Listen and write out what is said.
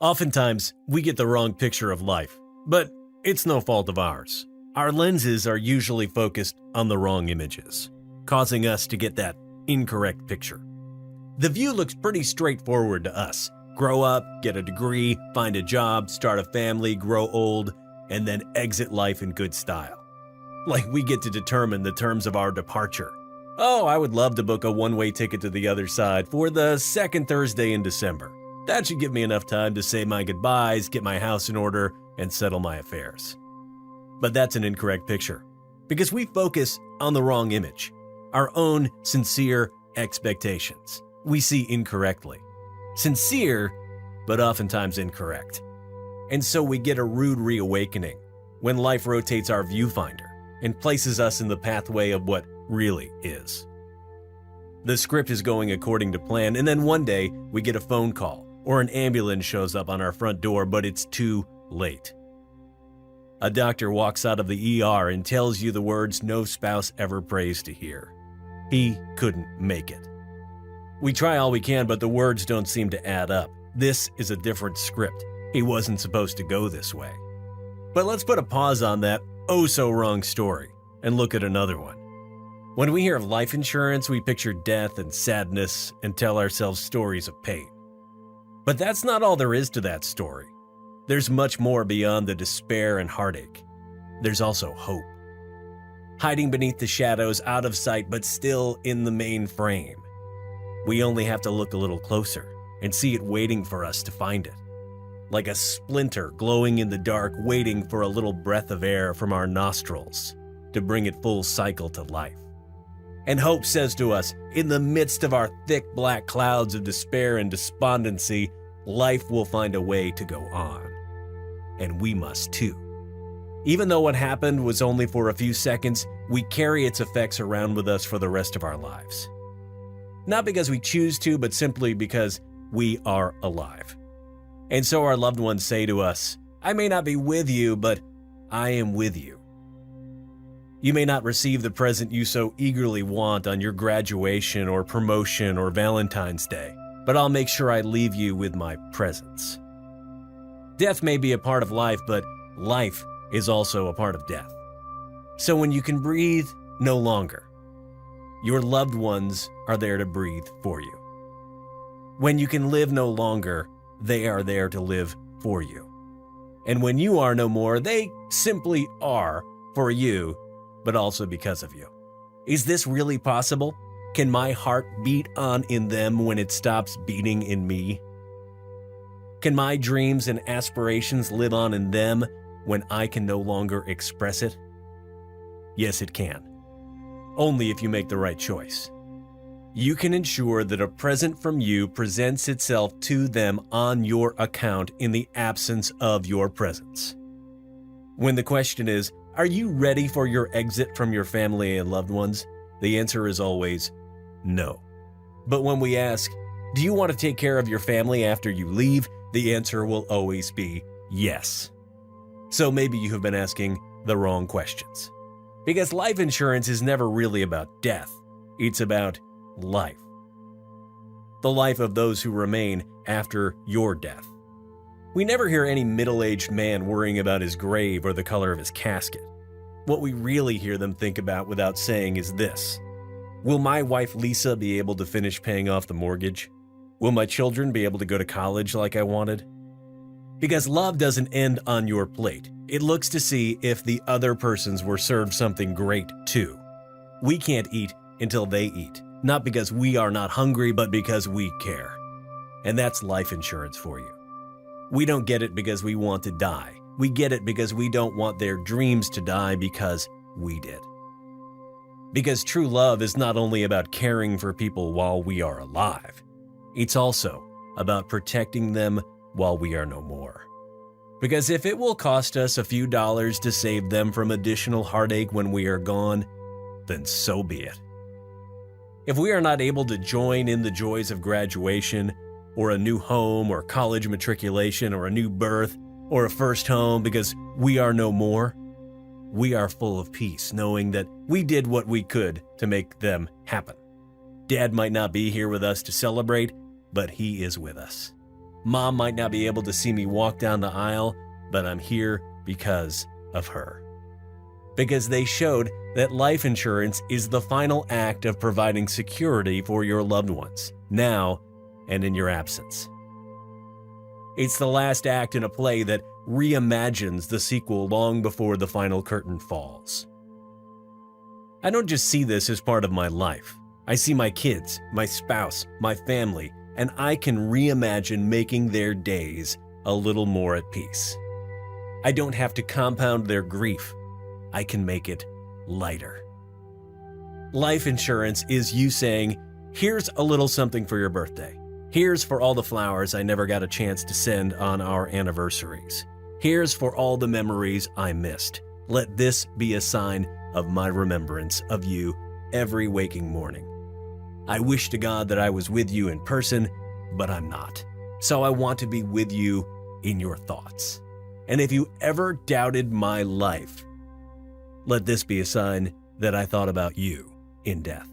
Oftentimes, we get the wrong picture of life, but it's no fault of ours. Our lenses are usually focused on the wrong images, causing us to get that incorrect picture. The view looks pretty straightforward to us. Grow up, get a degree, find a job, start a family, grow old, and then exit life in good style. Like we get to determine the terms of our departure. Oh, I would love to book a one-way ticket to the other side for the second Thursday in December. That should give me enough time to say my goodbyes, get my house in order, and settle my affairs. But that's an incorrect picture, because we focus on the wrong image, our own sincere expectations. We see incorrectly. Sincere, but oftentimes incorrect. And so we get a rude reawakening when life rotates our viewfinder and places us in the pathway of what really is. The script is going according to plan, and then one day we get a phone call or an ambulance shows up on our front door, but it's too late. A doctor walks out of the ER and tells you the words no spouse ever prays to hear. He couldn't make it. We try all we can, but the words don't seem to add up. This is a different script. He wasn't supposed to go this way. But let's put a pause on that oh-so-wrong story and look at another one. When we hear of life insurance, we picture death and sadness and tell ourselves stories of pain. But that's not all there is to that story. There's much more beyond the despair and heartache. There's also hope. Hiding beneath the shadows, out of sight, but still in the main frame. We only have to look a little closer and see it waiting for us to find it. Like a splinter glowing in the dark, waiting for a little breath of air from our nostrils to bring it full cycle to life. And hope says to us, in the midst of our thick black clouds of despair and despondency, life will find a way to go on. And we must too. Even though what happened was only for a few seconds, we carry its effects around with us for the rest of our lives. Not because we choose to, but simply because we are alive. And so our loved ones say to us, I may not be with you, but I am with you. You may not receive the present you so eagerly want on your graduation or promotion or Valentine's Day, but I'll make sure I leave you with my presence. Death may be a part of life, but life is also a part of death. So when you can breathe no longer, your loved ones are there to breathe for you. When you can live no longer, they are there to live for you. And when you are no more, they simply are for you, but also because of you. Is this really possible? Can my heart beat on in them when it stops beating in me? Can my dreams and aspirations live on in them when I can no longer express it? Yes, it can. Only if you make the right choice. You can ensure that a present from you presents itself to them on your account in the absence of your presence. When the question is, are you ready for your exit from your family and loved ones? The answer is always no. But when we ask, do you want to take care of your family after you leave? The answer will always be yes. So maybe you have been asking the wrong questions. Because life insurance is never really about death. It's about life. The life of those who remain after your death. We never hear any middle-aged man worrying about his grave or the color of his casket. What we really hear them think about without saying is this: will my wife Lisa be able to finish paying off the mortgage? Will my children be able to go to college like I wanted? Because love doesn't end on your plate. It looks to see if the other persons were served something great too. We can't eat until they eat, not because we are not hungry, but because we care. And that's life insurance for you. We don't get it because we want to die. We get it because we don't want their dreams to die because we did. Because true love is not only about caring for people while we are alive. It's also about protecting them while we are no more. Because if it will cost us a few dollars to save them from additional heartache when we are gone, then so be it. If we are not able to join in the joys of graduation, or a new home, or college matriculation, or a new birth, or a first home because we are no more, we are full of peace knowing that we did what we could to make them happen. Dad might not be here with us to celebrate, but he is with us. Mom might not be able to see me walk down the aisle, but I'm here because of her. Because they showed that life insurance is the final act of providing security for your loved ones, now and in your absence. It's the last act in a play that reimagines the sequel long before the final curtain falls. I don't just see this as part of my life. I see my kids, my spouse, my family, and I can reimagine making their days a little more at peace. I don't have to compound their grief. I can make it lighter. Life insurance is you saying, here's a little something for your birthday. Here's for all the flowers I never got a chance to send on our anniversaries. Here's for all the memories I missed. Let this be a sign of my remembrance of you every waking morning. I wish to God that I was with you in person, but I'm not. So I want to be with you in your thoughts. And if you ever doubted my life, let this be a sign that I thought about you in death.